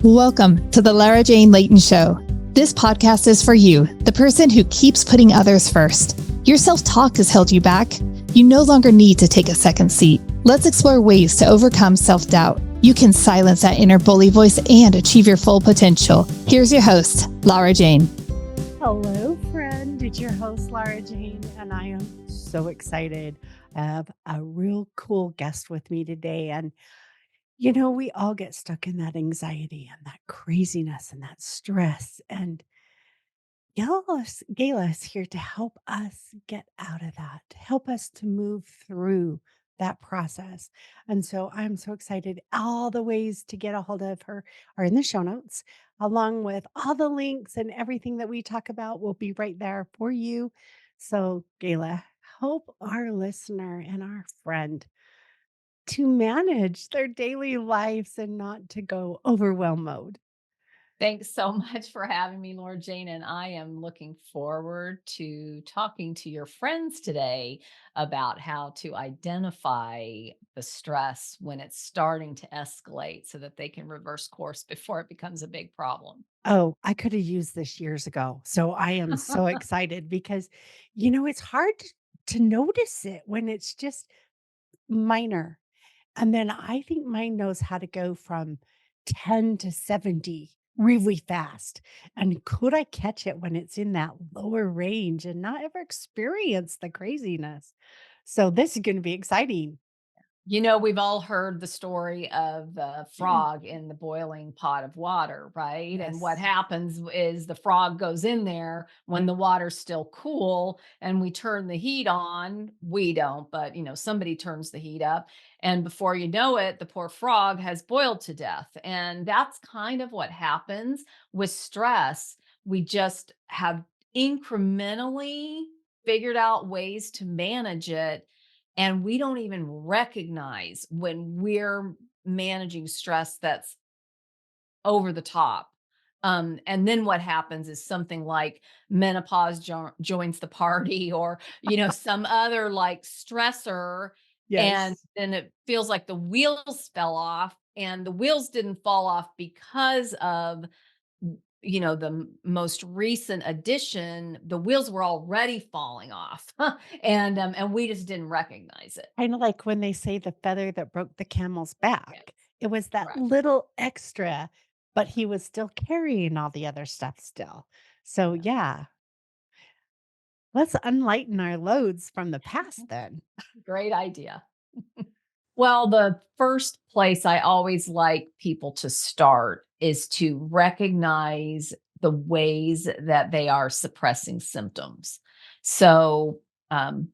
Welcome to the Lara Jane Layton Show. This podcast is for you, the person who keeps putting others first. Your self-talk has held you back. You no longer need to take a second seat. Let's explore ways to overcome self-doubt. You can silence that inner bully voice and achieve your full potential. Here's your host, Lara Jane. Hello, friend. It's your host, Lara Jane, and I am so excited. I have a real cool guest with me today. And we all get stuck in that anxiety and that craziness and that stress. And Gala is here to help us get out of that, to help us to move through that process. And so I'm so excited. All the ways to get a hold of her are in the show notes, along with all the links and everything that we talk about will be right there for you. So, Gala, help our listener and our friend to manage their daily lives and not to go overwhelm mode. Thanks so much for having me, Laura Jane. And I am looking forward to talking to your friends today about how to identify the stress when it's starting to escalate so that they can reverse course before it becomes a big problem. Oh, I could have used this years ago. So I am so excited because, it's hard to notice it when it's just minor. And then I think mine knows how to go from 10 to 70 really fast. And could I catch it when it's in that lower range and not ever experience the craziness? So this is going to be exciting. We've all heard the story of the frog in the boiling pot of water, right? And what Yes. happens is the frog goes in there when the water's still cool and we turn the heat on. We don't, but somebody turns the heat up. And before you know it, the poor frog has boiled to death. And that's kind of what happens with stress. We just have incrementally figured out ways to manage it, and we don't even recognize when we're managing stress that's over the top. And then what happens is something like menopause joins the party, or, some other like stressor. And Yes. then it feels like the wheels fell off, and the wheels didn't fall off because of the most recent addition. The wheels were already falling off, and we just didn't recognize it. Kind of like when they say the feather that broke the camel's Yes, back. It was that correct. little extra, but he was still carrying all the other stuff still. So, Yeah. yeah, let's unlighten our loads from the past then. Great idea. Well, the first place I always like people to start is to recognize the ways that they are suppressing symptoms. So,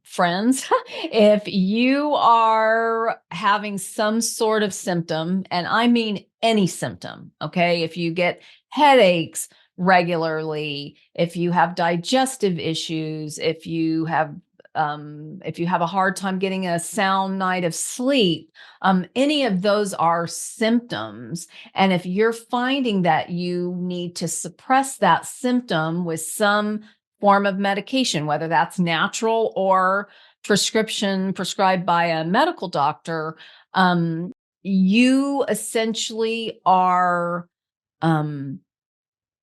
friends, if you are having some sort of symptom, and I mean any symptom, okay, if you get headaches regularly, if you have digestive issues, if you have a hard time getting a sound night of sleep, any of those are symptoms. And if you're finding that you need to suppress that symptom with some form of medication, whether that's natural or prescribed by a medical doctor, you essentially are um,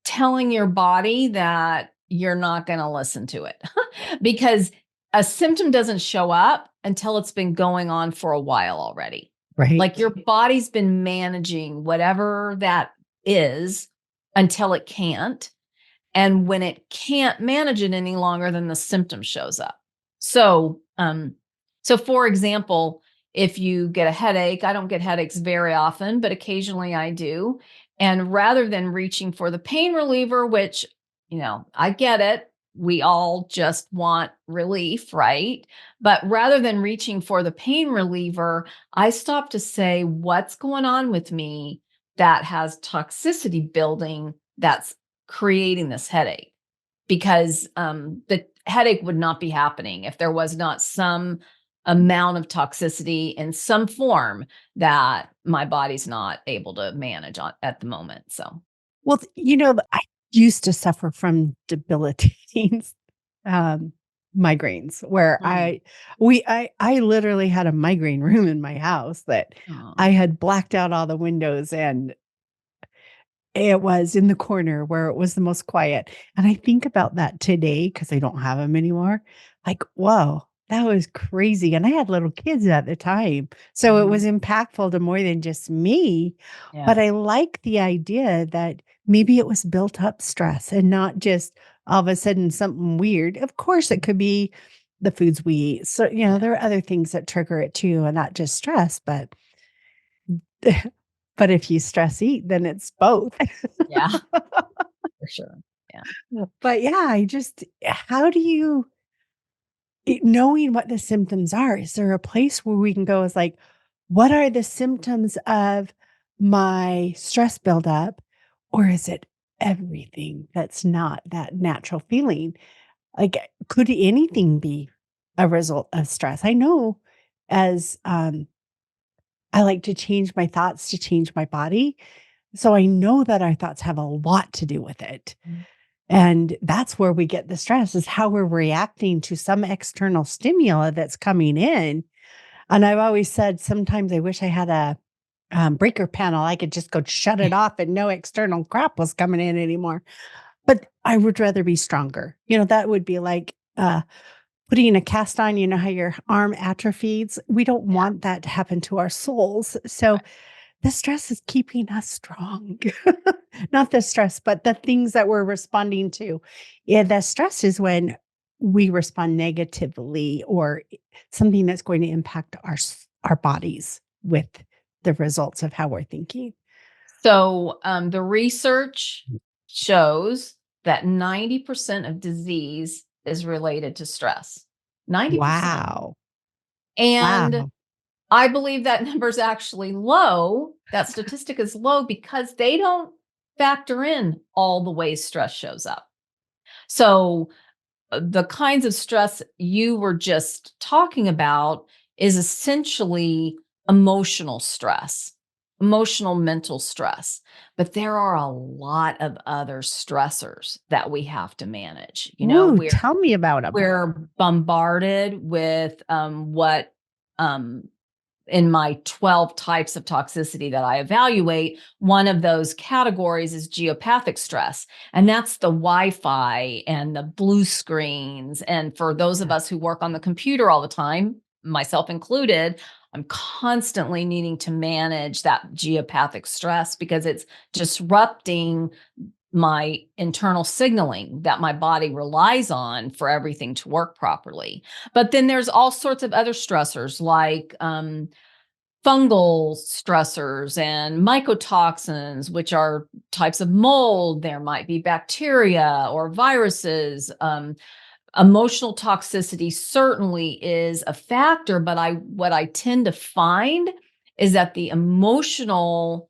telling your body that you're not going to listen to it because a symptom doesn't show up until it's been going on for a while already. Right. Like your body's been managing whatever that is until it can't. And when it can't manage it any longer, then the symptom shows up. So for example, if you get a headache, I don't get headaches very often, but occasionally I do. And rather than reaching for the pain reliever, which, I get it, we all just want relief, right? But rather than reaching for the pain reliever, I stop to say, what's going on with me that has toxicity building that's creating this headache? Because the headache would not be happening if there was not some amount of toxicity in some form that my body's not able to manage at the moment. So, Well, I used to suffer from debilitating um, migraines where Mm. I literally had a migraine room in my house that Oh, I had blacked out all the windows and It was in the corner where it was the most quiet, and I think about that today because I don't have them anymore. Like, whoa, that was crazy, and I had little kids at the time, so it was Mhm. impactful to more than just me, Yeah. but I like the idea that maybe it was built up stress and not just all of a sudden something weird. Of course, it could be the foods we eat, so, Yeah. there are other things that trigger it too, and not just stress, but but if you stress eat, then it's both. Yeah, for sure. Yeah. But yeah, I just how do you knowing what the symptoms are, is there a place where we can go as like, what are the symptoms of my stress buildup? Or is it everything that's not that natural feeling? Like, could anything be a result of stress? I know as I like to change my thoughts to change my body. So I know that our thoughts have a lot to do with it. Mm. And that's where we get the stress is how we're reacting to some external stimuli that's coming in. And I've always said sometimes I wish I had a breaker panel. I could just go shut it off and no external crap was coming in anymore. But I would rather be stronger. That would be like putting a cast on, how your arm atrophies. We don't Yeah. want that to happen to our souls. So the stress is keeping us strong. Not the stress, but the things that we're responding to. Yeah, the stress is when we respond negatively or something that's going to impact our bodies with the results of how we're thinking. So, the research shows that 90% of disease is related to stress. 90%. Wow. And Wow. I believe that number is actually low. That statistic is low because they don't factor in all the ways stress shows up. So, the kinds of stress you were just talking about is essentially emotional stress, emotional mental stress. But there are a lot of other stressors that we have to manage. Ooh, tell me about them. We're bombarded with what um, in my 12 types of toxicity that I evaluate, one of those categories is geopathic stress. And that's the Wi-Fi and the blue screens. And for those of us who work on the computer all the time, myself included, I'm constantly needing to manage that geopathic stress because it's disrupting my internal signaling that my body relies on for everything to work properly. But then there's all sorts of other stressors like fungal stressors and mycotoxins, which are types of mold. There might be bacteria or viruses. Emotional toxicity certainly is a factor, but what I tend to find is that the emotional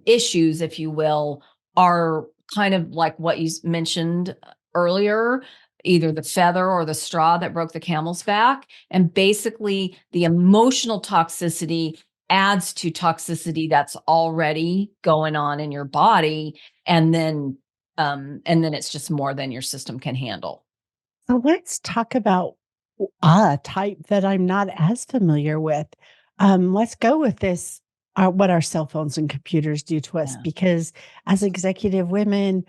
issues, if you will, are kind of like what you mentioned earlier, either the feather or the straw that broke the camel's back. And basically, the emotional toxicity adds to toxicity that's already going on in your body. And then it's just more than your system can handle. So let's talk about a type that I'm not as familiar with. Let's go with this. What our cell phones and computers do to us, Yeah. because as executive women,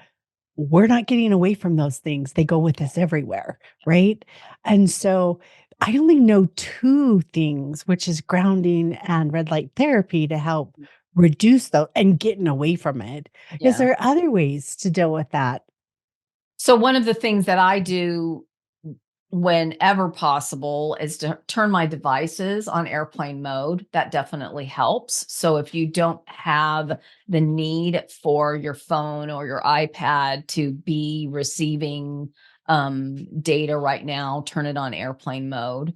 we're not getting away from those things. They go with us everywhere, right? And so I only know two things, which is grounding and red light therapy to help reduce those and getting away from it. Is Yeah. there other ways to deal with that? So one of the things that I do whenever possible is to turn my devices on airplane mode. That definitely helps. So if you don't have the need for your phone or your iPad to be receiving data right now, turn it on airplane mode.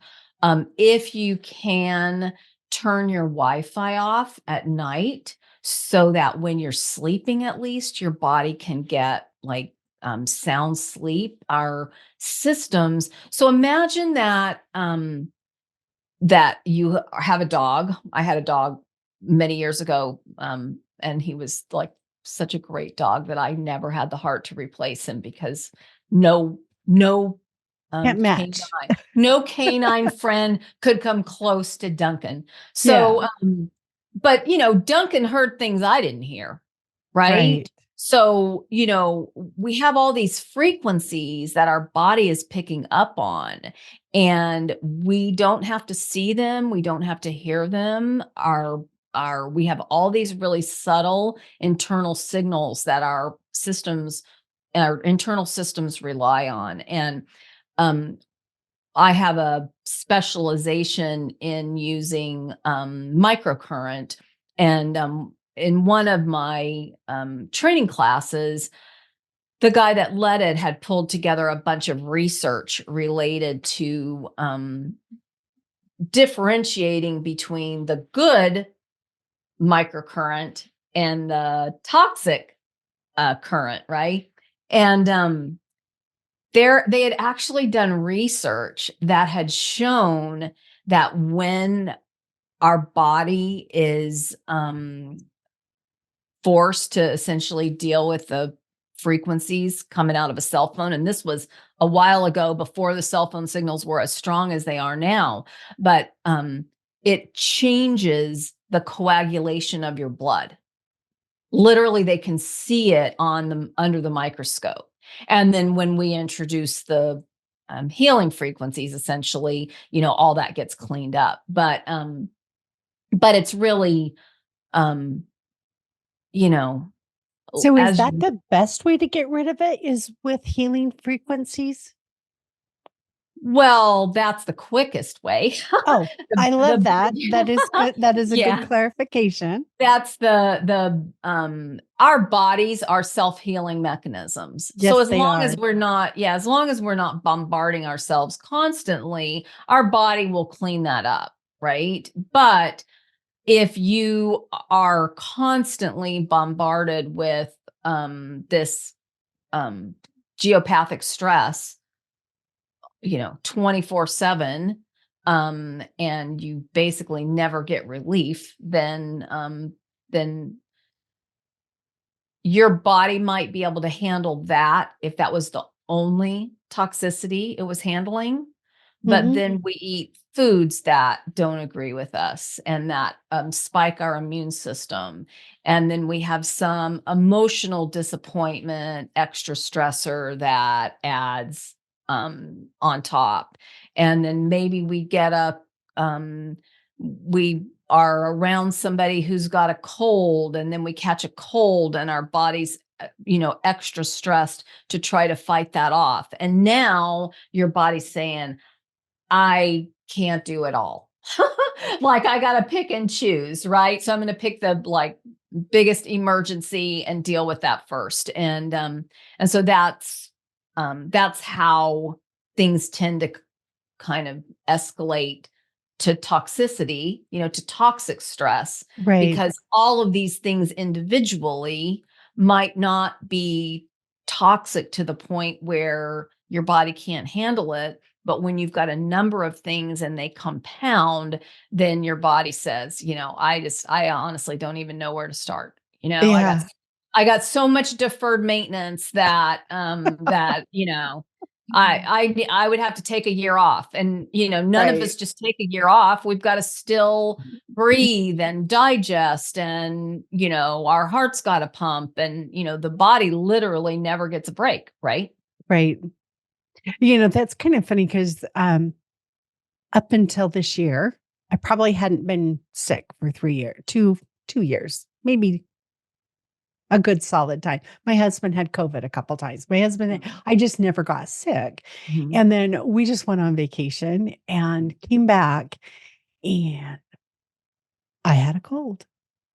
If you can turn your Wi-Fi off at night so that when you're sleeping, at least your body can get like sound sleep. Our systems. So imagine that you have a dog. I had a dog many years ago, and he was like such a great dog that I never had the heart to replace him because no no Can't canine match. no canine friend could come close to Duncan. Yeah. So but Duncan heard things I didn't hear, right? Right. So, we have all these frequencies that our body is picking up on, and we don't have to see them, we don't have to hear them. We have all these really subtle internal signals that our internal systems rely on. And um I have a specialization in using microcurrent. And in one of my training classes, the guy that led it had pulled together a bunch of research related to differentiating between the good microcurrent and the toxic current, right? And they had actually done research that had shown that when our body is forced to essentially deal with the frequencies coming out of a cell phone, and this was a while ago before the cell phone signals were as strong as they are now, but it changes the coagulation of your blood. Literally, they can see it under the microscope. And then when we introduce the healing frequencies, essentially, all that gets cleaned up. But it's really, um, you know, So is as that you, the best way to get rid of it is with healing frequencies? well, that's the quickest way. Oh, the, I love that. That is the good. That is a good yeah. clarification. That's our bodies are self-healing mechanisms. So Yes, they are. as long as we're not bombarding ourselves constantly, our body will clean that up, right? But if you are constantly bombarded with this um geopathic stress, 24/7, and you basically never get relief, then your body might be able to handle that if that was the only toxicity it was handling. But Mhm. then we eat foods that don't agree with us and that spike our immune system. And then we have some emotional disappointment, extra stressor that adds on top. And then maybe we are around somebody who's got a cold, and then we catch a cold and our body's extra stressed to try to fight that off. And now your body's saying, I can't do it all. Like, I got to pick and choose, right? So I'm going to pick the biggest emergency and deal with that first. And so that's how things tend to kind of escalate to toxicity, to toxic stress, Right. because all of these things individually might not be toxic to the point where your body can't handle it. But when you've got a number of things and they compound, then your body says, I honestly don't even know where to start. Yeah. I got so much deferred maintenance that I would have to take a year off, and none of Right. us just take a year off. We've got to still breathe and digest, and our heart's got to pump, and the body literally never gets a break, right? Right. That's kind of funny because up until this year, I probably hadn't been sick for 3 years, 2 years, maybe a good solid time. My husband had COVID a couple times. I just never got sick. Mhm. And then we just went on vacation and came back and I had a cold.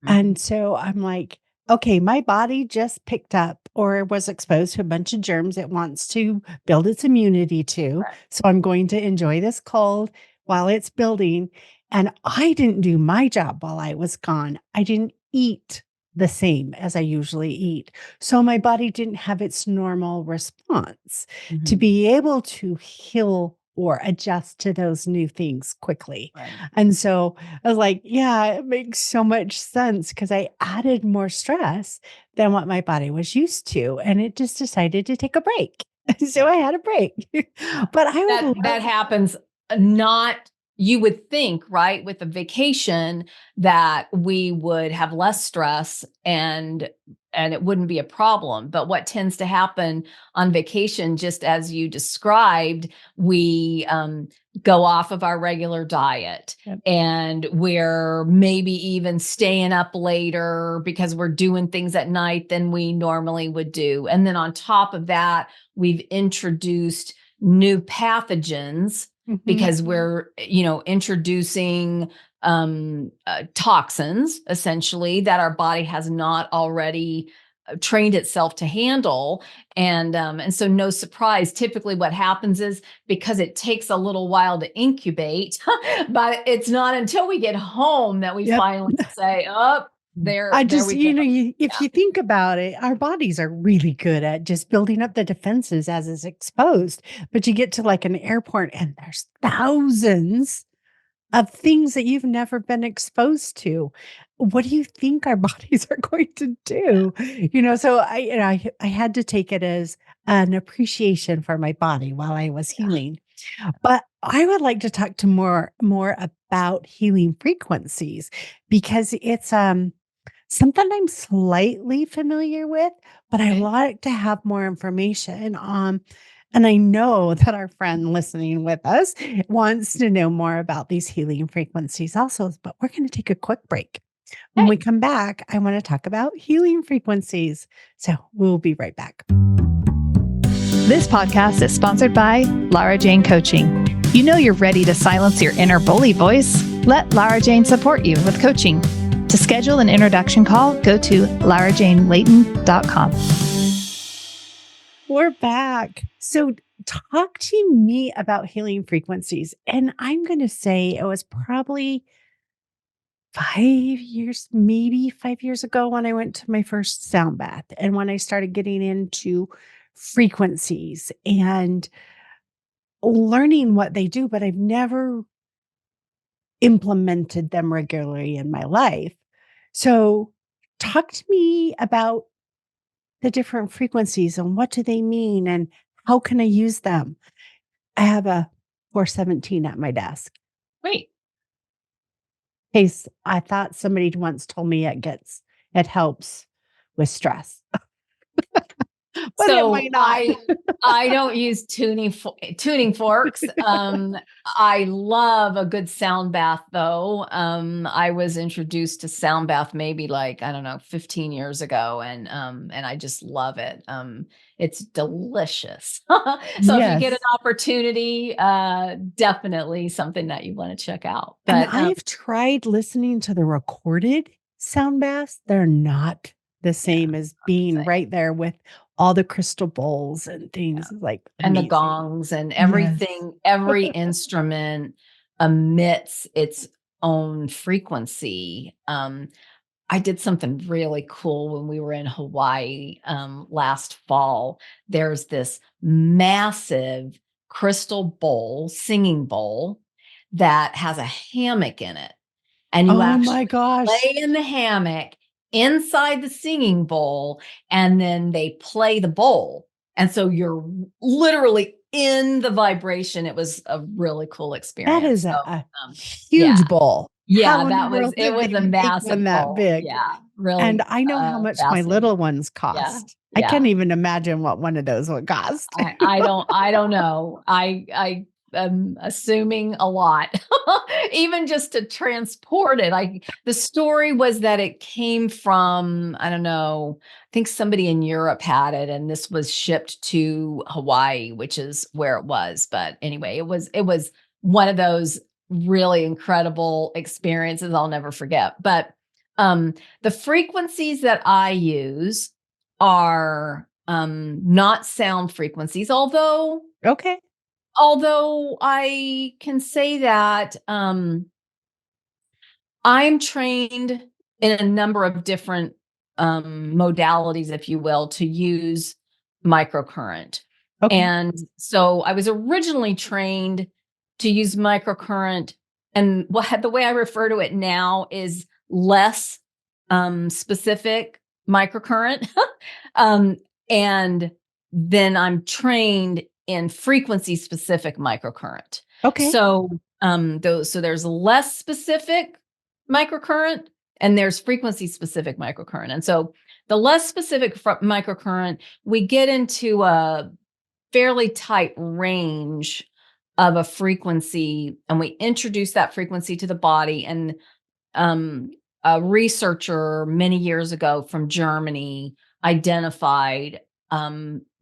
Mhm. And so I'm like, okay, my body just picked up or was exposed to a bunch of germs it wants to build its immunity to. Right. So I'm going to enjoy this cold while it's building. And I didn't do my job while I was gone. I didn't eat the same as I usually eat. So my body didn't have its normal response to Mhm. be able to heal or adjust to those new things quickly. Right. And so I was like, yeah, it makes so much sense because I added more stress than what my body was used to. And it just decided to take a break. So Yeah. I had a break. But I would That love, happens not you would think, right, with a vacation that we would have less stress and it wouldn't be a problem. But what tends to happen on vacation, just as you described, we go off of our regular diet. Yep. And we're maybe even staying up later because we're doing things at night than we normally would do. And then on top of that, we've introduced new pathogens because we're, introducing toxins essentially that our body has not already trained itself to handle. And so no surprise, typically what happens is because it takes a little while to incubate, but it's not until we get home that we Yep. finally say, oh, there I there just, we go. if you think about it, our bodies are really good at just building up the defenses as it's exposed. But you get to like an airport and there's thousands of things that you've never been exposed to. What do you think our bodies are going to do? So I had to take it as an appreciation for my body while I was healing. But I would like to talk to more about healing frequencies because it's something I'm slightly familiar with, but I Okay. like to have more information on. And I know that our friend listening with us wants to know more about these healing frequencies also, but we're going to take a quick break. When we Hey. come back, I want to talk about healing frequencies. So we'll be right back. This podcast is sponsored by Lara Jane Coaching. You know you're ready to silence your inner bully voice. Let Lara Jane support you with coaching. To schedule an introduction call, go to larajanelayton.com. We're back. So talk to me about healing frequencies. And I'm going to say it was probably 5 years, maybe 5 years ago when I went to my first sound bath and when I started getting into frequencies and learning what they do, but I've never implemented them regularly in my life. So talk to me about the different frequencies and what do they mean and how can I use them? I have a 417 at my desk. Great. Case I thought somebody once told me it helps with stress. But it So might not. I don't use tuning forks. I love a good sound bath though. I was introduced to sound bath maybe like, I don't know, 15 years ago and I just love it. It's delicious. So if you get an Yes. opportunity, definitely something that you want to check out. And But I've tried listening to the recorded sound baths. They're not the yeah, same as being same. right there with all the crystal bowls and Yeah. things. It's like And the amazing. gongs and Yes. everything, every instrument emits its own frequency. I did something really cool when we were in Hawaii last fall. There's this massive crystal bowl, singing bowl, that has a hammock in it. And you Oh my actually gosh. lay in the hammock inside the singing bowl, and then they play the bowl. And so you're literally in the vibration. It was a really cool That experience. is So, a yeah, huge bowl. yeah, How in the world it did was they a make one massive that bowl. big? Yeah, And really I know how much my fascinating. little ones Yeah, cost. I yeah. can't even imagine what one of those would cost. I don't know. I am assuming a lot. Even just to transport it. The story was that it came from, I don't know, I think somebody in Europe had it and this was shipped to Hawaii, which is where it was. But anyway, it was one of those really incredible experiences I'll never forget. But the frequencies that I use are not sound frequencies, Okay. although I can say that I'm trained in a number of different modalities, if you will, to use microcurrent. Okay. And so I was originally trained to use microcurrent, and the way I refer to it now is less specific microcurrent. um, and then I'm trained in frequency specific microcurrent. Okay. So So there's less specific microcurrent and there's frequency specific microcurrent. And so the less specific microcurrent, we get into a fairly tight range of a frequency, and we introduce that frequency to the body. And a researcher many years ago from Germany identified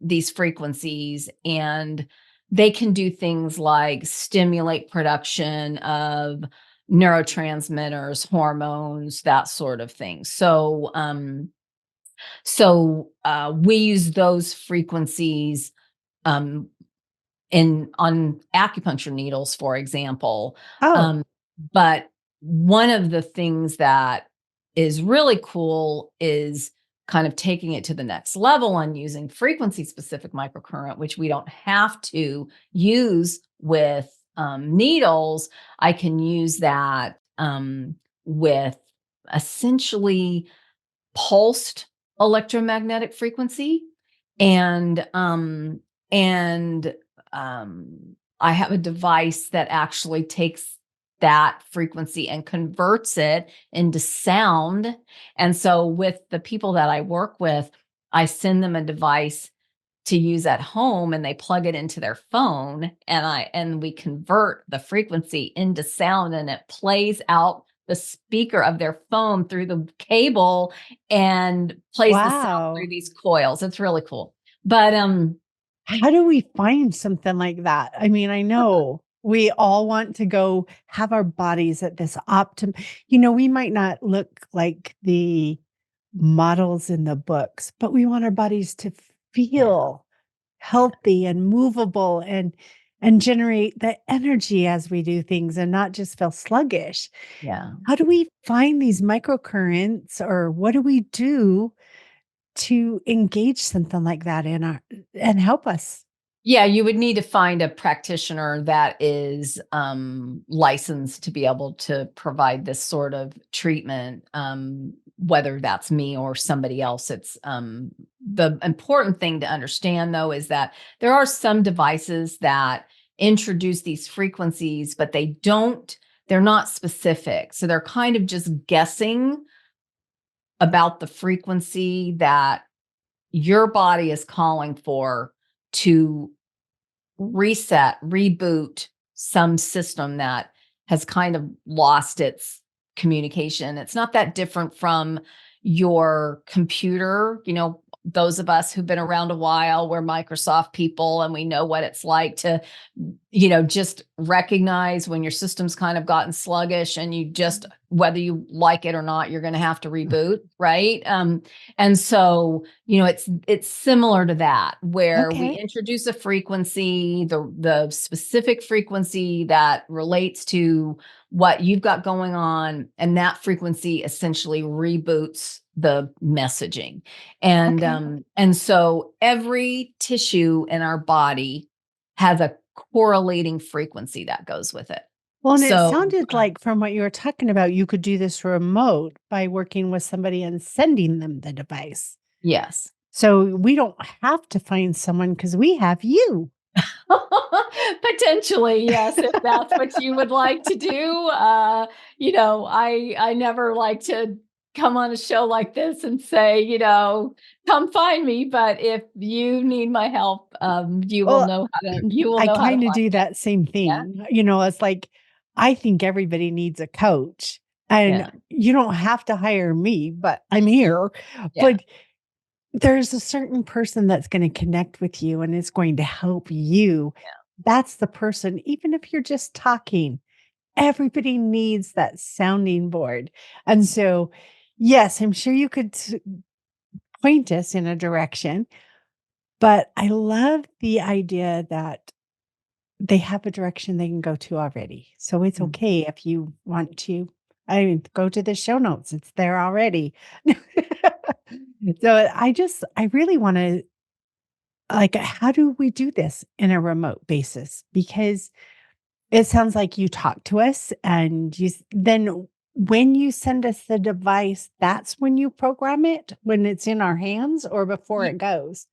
these frequencies, and they can do things like stimulate production of neurotransmitters, hormones, that sort of thing. So we use those frequencies um, on acupuncture needles, for example. Oh, Um, but one of the things that is really cool is kind of taking it to the next level and using frequency specific microcurrent, which we don't have to use with needles. I can use that with essentially pulsed electromagnetic frequency. And I have a device that actually takes that frequency and converts it into sound. And so with the people that I work with, I send them a device to use at home, and they plug it into their phone, and we convert the frequency into sound, and it plays out the speaker of their phone through the cable and plays the sound through wow. these coils. It's really cool. But How do we find something like that? I mean, I know we all want to go have our bodies at this we might not look like the models in the books, but we want our bodies to yeah, feel healthy and movable and generate the energy as we do things and not just feel sluggish. yeah. How do we find these microcurrents, or what do we do to engage something like that in our and help us? Yeah, you would need to find a practitioner that is licensed to be able to provide this sort of treatment, whether that's me or somebody else. It's the important thing to understand, though, is that there are some devices that introduce these frequencies, but they're not specific. So they're kind of just guessing about the frequency that your body is calling for to reset, reboot some system that has kind of lost its communication. It's not that different from your computer. Those of us who've been around a while, we're Microsoft people, and we know what it's like to, just recognize when your system's kind of gotten sluggish, and you just, whether you like it or not, you're going to have to reboot, right? And so, it's similar to that, where we Okay. introduce a frequency, the specific frequency that relates to what you've got going on, and that frequency essentially reboots the messaging. And Okay. and so every tissue in our body has a correlating frequency that goes with it. Well, and it So, sounded like from what you were talking about, you could do this remote by working with somebody and sending them the device. yes. So we don't have to find someone because we have you. Potentially, yes, if that's what you would like to do. I never like to come on a show like this and say, come find me. But if you need my help, Well, you will I know how to kind of find do me. that same Yeah, thing. It's like I think everybody needs a coach, and yeah, you don't have to hire me, but I'm here. yeah, But there's a certain person that's going to connect with you and is going to help you. That's the person, even if you're just talking, everybody needs that sounding board. And so, yes, I'm sure you could point us in a direction, but I love the idea that they have a direction they can go to already. So it's mm, okay if you want to. I mean, go to the show notes. It's there already. So I really want to, like, how do we do this in a remote basis? Because it sounds like you talk to us and then when you send us the device, that's when you program it, when it's in our hands or before yeah. it goes?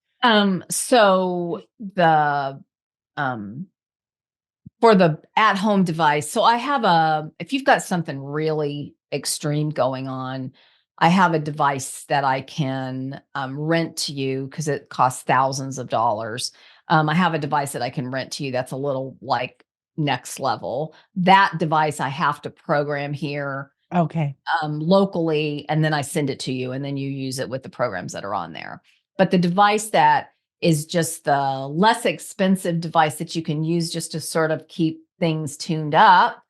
So the um for the at-home device, so I have if you've got something really extreme going on, I have a device that I can rent to you because it costs thousands of dollars. I have a device that I can rent to you that's a little like next level. That device I have to program here Okay. locally, and then I send it to you, and then you use it with the programs that are on there. But the device that is just the less expensive device that you can use just to sort of keep things tuned up.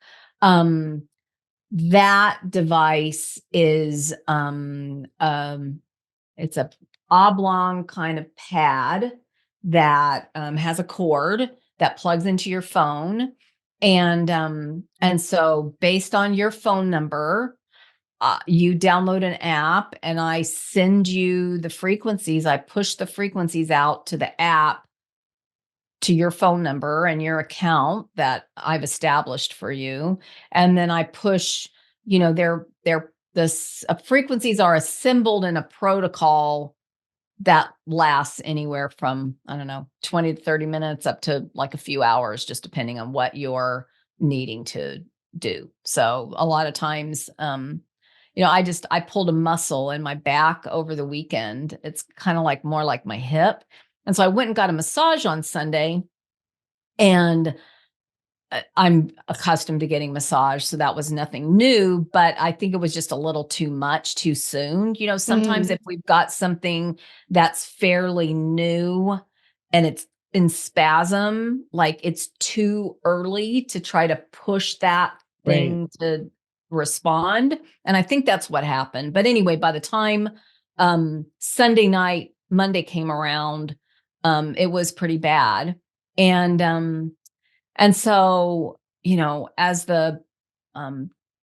That device is it's a oblong kind of pad that has a cord that plugs into your phone, and so based on your phone number, you download an app and I send you the frequencies. I push the frequencies out to the app to your phone number and your account that I've established for you. And then I push, frequencies are assembled in a protocol that lasts anywhere from, I don't know, 20 to 30 minutes up to like a few hours, just depending on what you're needing to do. So a lot of times, I pulled a muscle in my back over the weekend. It's kind of like more like my hip. And so I went and got a massage on Sunday, and I'm accustomed to getting massage, so that was nothing new, but I think it was just a little too much too soon. Sometimes Mhm. if we've got something that's fairly new and it's in spasm, like it's too early to try to push that Right. thing to respond. And I think that's what happened. But anyway, by the time Sunday night, Monday came around, it was pretty bad. And so, as the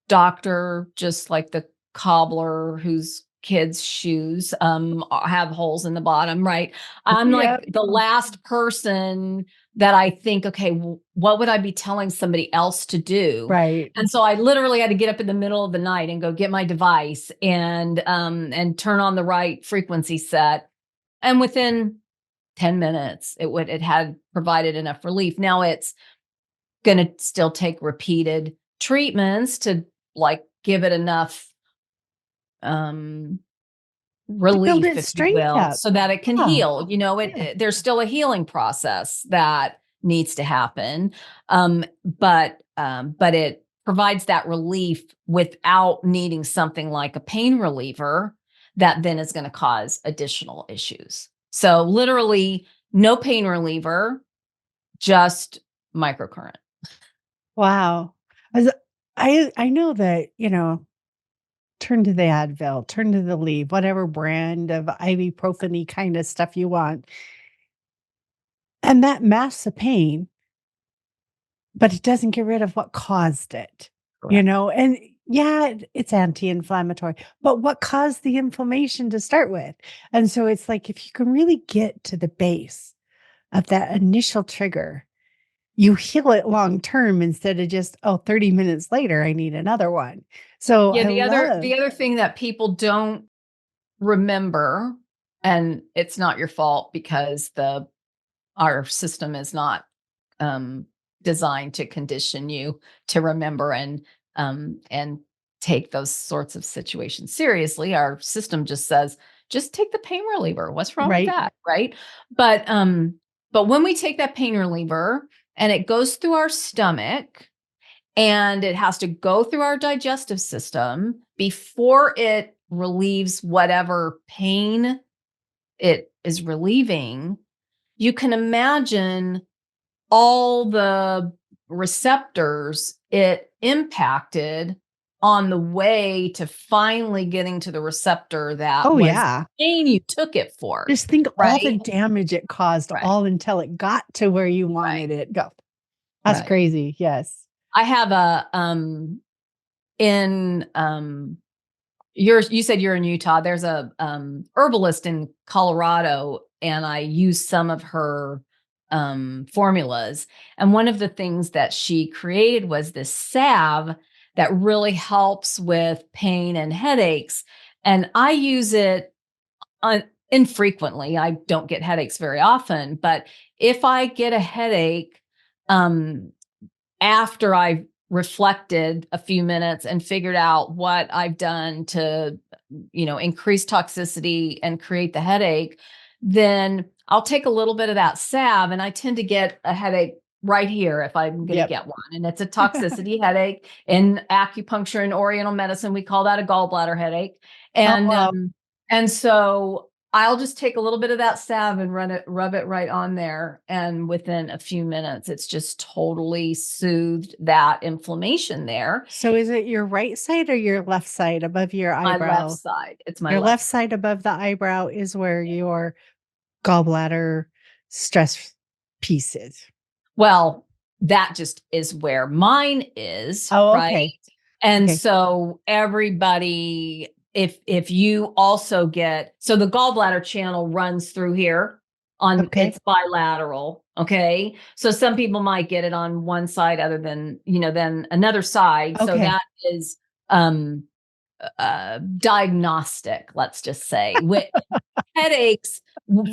doctor, just like the cobbler whose kids' shoes have holes in the bottom, right? I'm Yeah. like the last person that I think, okay, what would I be telling somebody else to do? Right. And so I literally had to get up in the middle of the night and go get my device and turn on the right frequency set. And within 10 minutes, it had provided enough relief. Now it's going to still take repeated treatments to like give it enough um To build relief, its if you strength will, up. so that it can Yeah. heal. Yeah. There's still a healing process that needs to happen. But it provides that relief without needing something like a pain reliever that then is going to cause additional issues. So literally no pain reliever, just microcurrent. Wow. As I know that, turn to the Advil, turn to the Leave, whatever brand of ibuprofen kind of stuff you want. And that masks the pain, but it doesn't get rid of what caused it, Correct. And yeah, it's anti-inflammatory, but what caused the inflammation to start with? And so it's like if you can really get to the base of that initial trigger, you heal it long term instead of just, oh, 30 minutes later, I need another one. So Yeah, I the love other thing that people don't remember, and it's not your fault because our system is not um, designed to condition you to remember and take those sorts of situations seriously. Our system just says, just take the pain reliever. What's wrong with right, that? Right. But when we take that pain reliever and it goes through our stomach, and it has to go through our digestive system before it relieves whatever pain it is relieving. You can imagine all the receptors it impacted on the way to finally getting to the receptor that oh, was the yeah. pain you took it for, Just think all the right? damage it caused Right, all until it got to where you right, wanted it go. That's right. crazy. Yes. I have a in you said you're in Utah. There's a herbalist in Colorado, and I use some of her formulas. And one of the things that she created was this salve that really helps with pain and headaches. And I use it infrequently. I don't get headaches very often, but if I get a headache, um, after I've reflected a few minutes and figured out what I've done to, increase toxicity and create the headache, then I'll take a little bit of that salve, and I tend to get a headache right here if I'm going to Yep. get one. And it's a toxicity headache. In acupuncture and oriental medicine, we call that a gallbladder headache. Oh, And wow. and so I'll just take a little bit of that salve and rub it right on there. And within a few minutes, it's just totally soothed that inflammation there. So is it your right side or your left side above your My left eyebrow? side. It's my Your left left side. side above the eyebrow is where your gallbladder stress piece is. Well, that just is where mine is, Oh, right? okay. And Okay. so everybody, if you also get, so the gallbladder channel runs through here on, Okay. it's bilateral. Okay. So some people might get it on one side other than, than another side. So Okay. that is um diagnostic, let's just say. Headaches,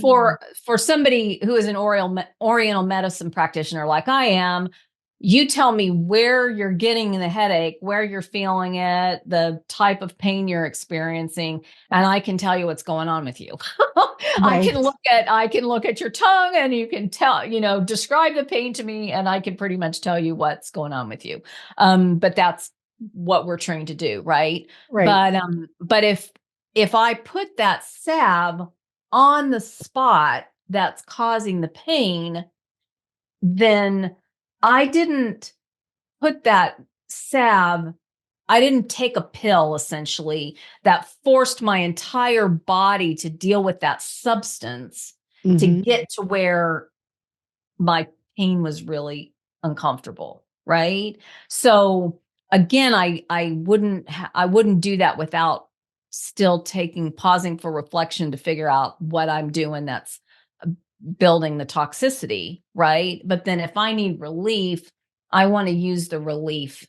for somebody who is an oriental medicine practitioner like I am, you tell me where you're getting the headache, where you're feeling it, the type of pain you're experiencing, and I can tell you what's going on with you. Right. I can look at your tongue, and you can tell, describe the pain to me, and I can pretty much tell you what's going on with you. But that's what we're trained to do, right? Right. But if I put that salve on the spot that's causing the pain, then I didn't put that salve, I didn't take a pill essentially that forced my entire body to deal with that substance to Mhm. get to where my pain was really uncomfortable, right? So again, I wouldn't do that without still pausing for reflection to figure out what I'm doing that's uh, building the toxicity, right? But then if I need relief, I want to use the relief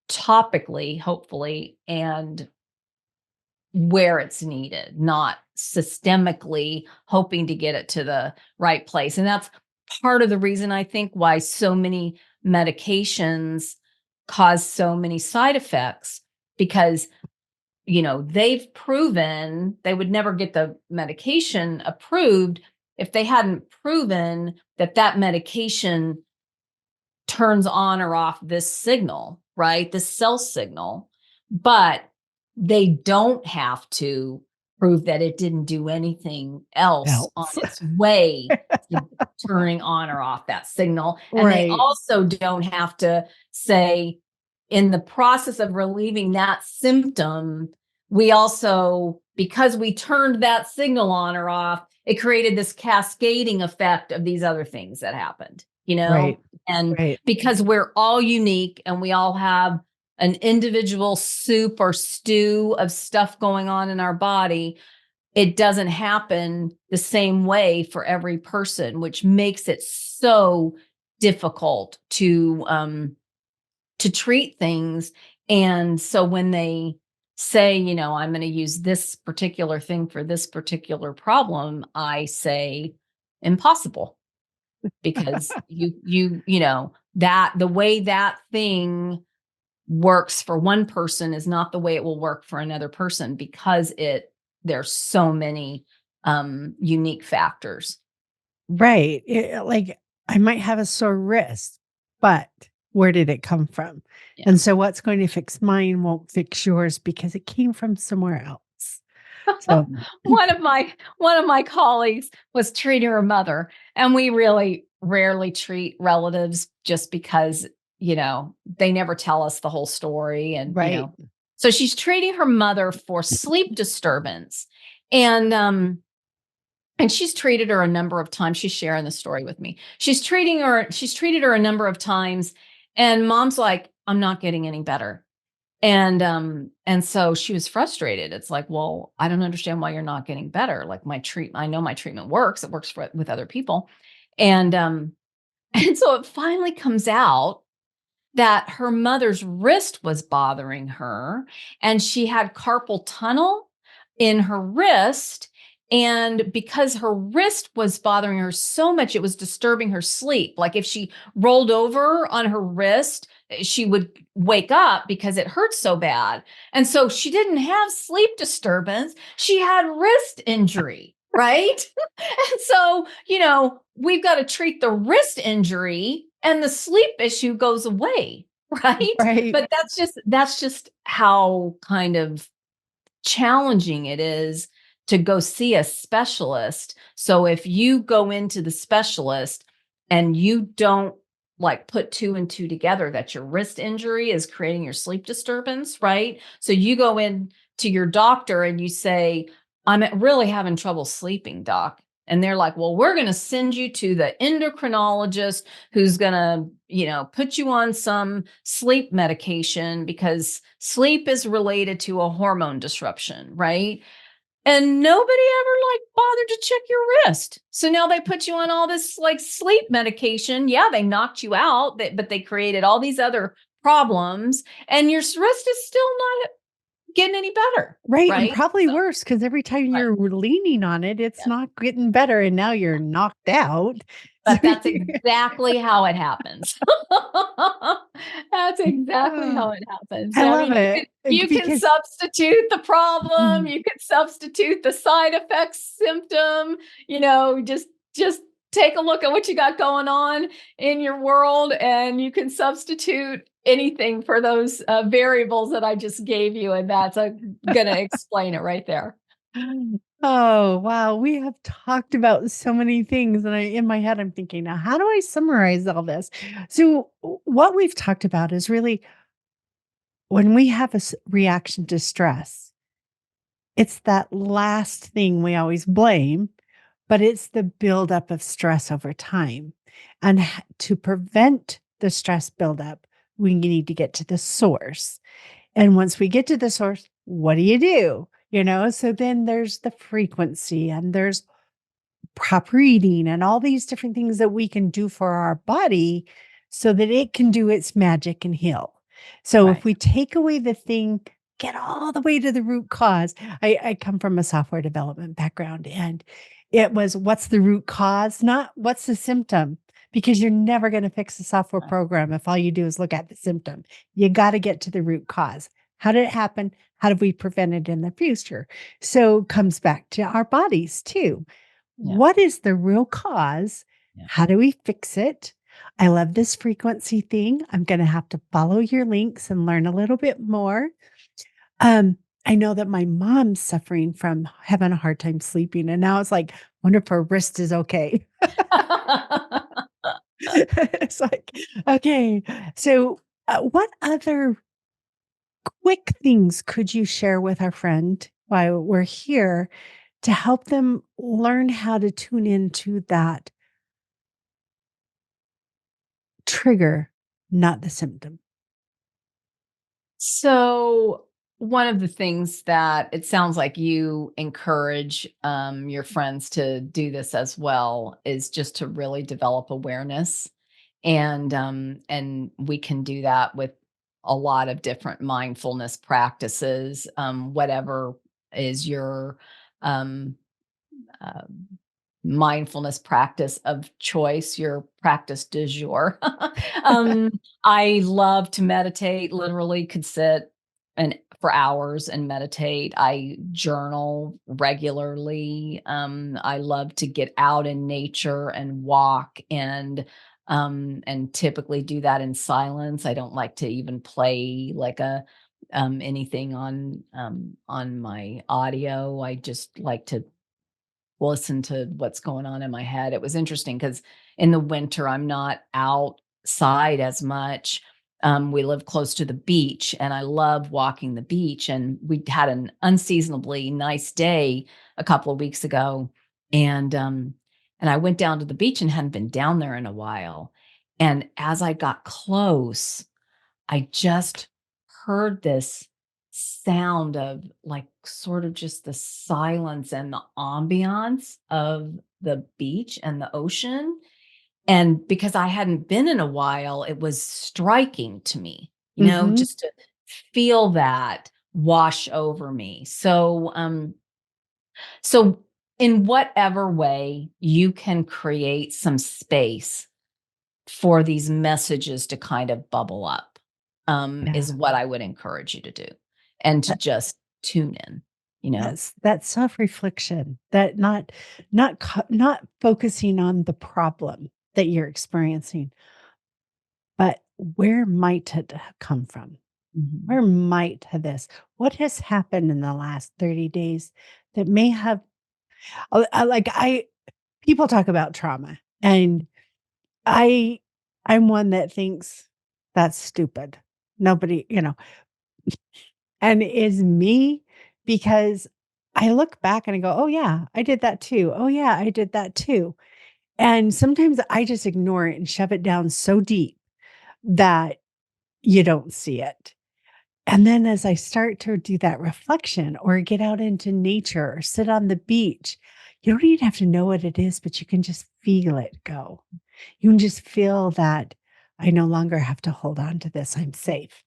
topically, hopefully, and where it's needed, not systemically hoping to get it to the right place. And that's part of the reason I think why so many medications cause so many side effects, because they've proven they would never get the medication approved if they hadn't proven that that medication turns on or off this signal, right? This cell signal. But they don't have to prove that it didn't do anything else on Else. its way to turning on or off that signal. And they Right. also don't have to say, in the process of relieving that symptom, we also, because we turned that signal on or off, it created this cascading effect of these other things that happened, Right. and Right. because we're all unique and we all have an individual soup or stew of stuff going on in our body, it doesn't happen the same way for every person, which makes it so difficult to treat things. And so when they say, I'm going to use this particular thing for this particular problem, I say impossible, because that the way that thing works for one person is not the way it will work for another person, because there's so many unique factors. Right. Like I might have a sore wrist, but where did it come from? Yeah. And so what's going to fix mine won't fix yours because it came from somewhere else. So One of my colleagues was treating her mother, and we really rarely treat relatives just because, they never tell us the whole story. And, right. so she's treating her mother for sleep disturbance. And she's treated her a number of times. She's sharing the story with me. She's treated her a number of times, and mom's like, I'm not getting any better. And so she was frustrated. It's like, well, I don't understand why you're not getting better. Like, I know my treatment works. It works with other people. And and so it finally comes out that her mother's wrist was bothering her, and she had carpal tunnel in her wrist, And because her wrist was bothering her so much, it was disturbing her sleep. Like if she rolled over on her wrist, she would wake up because it hurt so bad. And so she didn't have sleep disturbance. She had wrist injury, right? And so, we've got to treat the wrist injury and the sleep issue goes away, right? Right. But that's just how kind of challenging it is to go see a specialist. So if you go into the specialist and you don't like put two and two together that your wrist injury is creating your sleep disturbance, right? So you go in to your doctor and you say, I'm really having trouble sleeping, doc. And they're like, well, we're going to send you to the endocrinologist who's going to, put you on some sleep medication because sleep is related to a hormone disruption, right? And nobody ever like bothered to check your wrist. So now they put you on all this like sleep medication. Yeah, they knocked you out, but they created all these other problems and your wrist is still not getting any better, Right, and right? probably So, worse because every time right. you're leaning on it, it's Yeah. not getting better, and now you're knocked out. So But that's exactly how it happens. That's exactly Oh, how it happens. I I love mean, you can it, you can because substitute the problem, Mhm. you can substitute the side effects symptom, just take a look at what you got going on in your world, and you can substitute anything for those variables that I just gave you, and that's gonna explain it right there. Oh, wow, we have talked about so many things, and in my head, I'm thinking, "Now how do I summarize all this?" So, what we've talked about is really when we have a reaction to stress, it's that last thing we always blame, but it's the buildup of stress over time. And to prevent the stress buildup, we need to get to the source. And once we get to the source, what do you do? So then there's the frequency and there's proper eating and all these different things that we can do for our body so that it can do its magic and heal. So if Right. we take away the thing, get all the way to the root cause. I come from a software development background, and it was what's the root cause, not what's the symptom, because you're never going to fix a software Right. program if all you do is look at the symptom. You got to get to the root cause. How did it happen? How do we prevent it in the future? So it comes back to our bodies too. Yeah. What is the real cause? Yeah. How do we fix it? I love this frequency thing. I'm going to have to follow your links and learn a little bit more. I know that my mom's suffering from having a hard time sleeping, and now it's like, wonder if her wrist is okay. It's like, okay. So, what other quick things could you share with our friend while we're here to help them learn how to tune into that trigger, not the symptom? So, one of the things that it sounds like you encourage your friends to do this as well is just to really develop awareness, and we can do that with a lot of different mindfulness practices, whatever is your um, uh, mindfulness practice of choice, your practice du jour. um, I love to meditate, literally could sit and for hours and meditate. I journal regularly. I love to get out in nature and walk and typically do that in silence. I don't like to even play like a anything on my audio. I just like to listen to what's going on in my head. It was interesting because in the winter, I'm not outside as much. We live close to the beach, and I love walking the beach. And we had an unseasonably nice day a couple of weeks ago, and I went down to the beach and hadn't been down there in a while. And as I got close, I just heard this sound of like sort of just the silence and the ambiance of the beach and the ocean. And because I hadn't been in a while, it was striking to me, Mhm. just to feel that wash over me. So in whatever way you can create some space for these messages to kind of bubble up, is Yeah. what I would encourage you to do, and to just tune in, you know? That's that self-reflection, that not focusing on the problem that you're experiencing, but where might it have come from? Mhm. Where might have this? What has happened in the last 30 days that may have like I people talk about trauma, and I I'm one that thinks that's stupid. Nobody, and it's me because I look back and I go, "Oh yeah, I did that too. Oh yeah, I did that too." And sometimes I just ignore it and shove it down so deep that you don't see it. And then as I start to do that reflection or get out into nature or sit on the beach, you don't even have to know what it is, but you can just feel it go. You can just feel that I no longer have to hold on to this. I'm safe.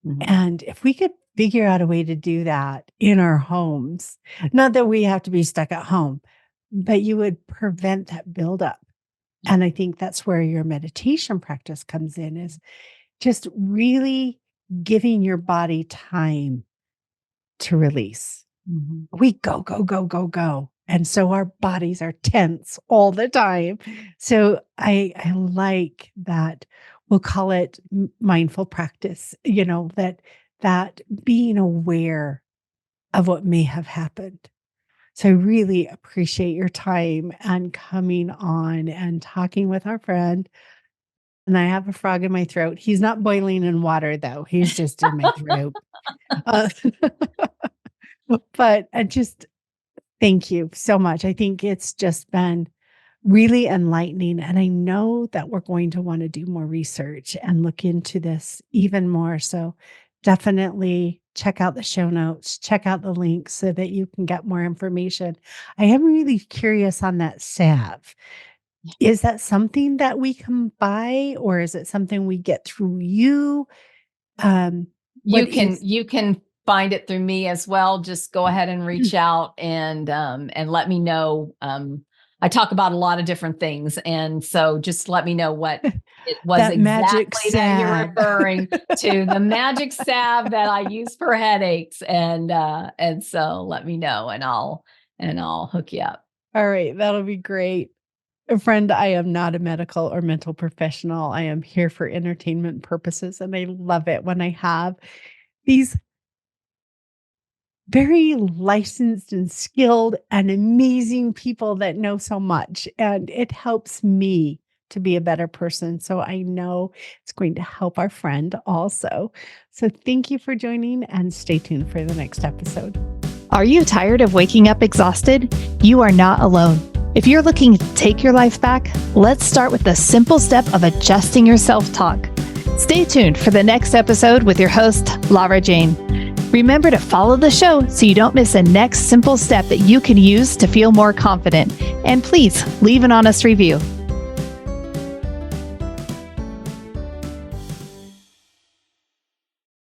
Mhm. And if we could figure out a way to do that in our homes, not that we have to be stuck at home, but you would prevent that buildup. And I think that's where your meditation practice comes in, is just really giving your body time to release. Mhm. We go, go, go, go, go. And so our bodies are tense all the time. So I like that. We'll call it mindful practice, that being aware of what may have happened. So I really appreciate your time and coming on and talking with our friend. And I have a frog in my throat. He's not boiling in water though. He's just in my throat. Uh, but I just thank you so much. I think it's just been really enlightening. And I know that we're going to want to do more research and look into this even more. So definitely check out the show notes, check out the links so that you can get more information. I am really curious on that salve. Is that something that we can buy, or is it something we get through you? What is You can find it through me as well. Just go ahead and reach out and let me know. I talk about a lot of different things, and so just let me know what it was that magic exactly that you're salve? referring to. The magic salve that I use for headaches, and so let me know, and I'll hook you up. All right, that'll be great. Friend, I am not a medical or mental professional. I am here for entertainment purposes, and I love it when I have these very licensed and skilled and amazing people that know so much, and it helps me to be a better person. So I know it's going to help our friend also. So thank you for joining, and stay tuned for the next episode. Are you tired of waking up exhausted? You are not alone. If you're looking to take your life back, let's start with the simple step of adjusting your self-talk. Stay tuned for the next episode with your host, Lara Jane. Remember to follow the show so you don't miss a next simple step that you can use to feel more confident. And please leave an honest review.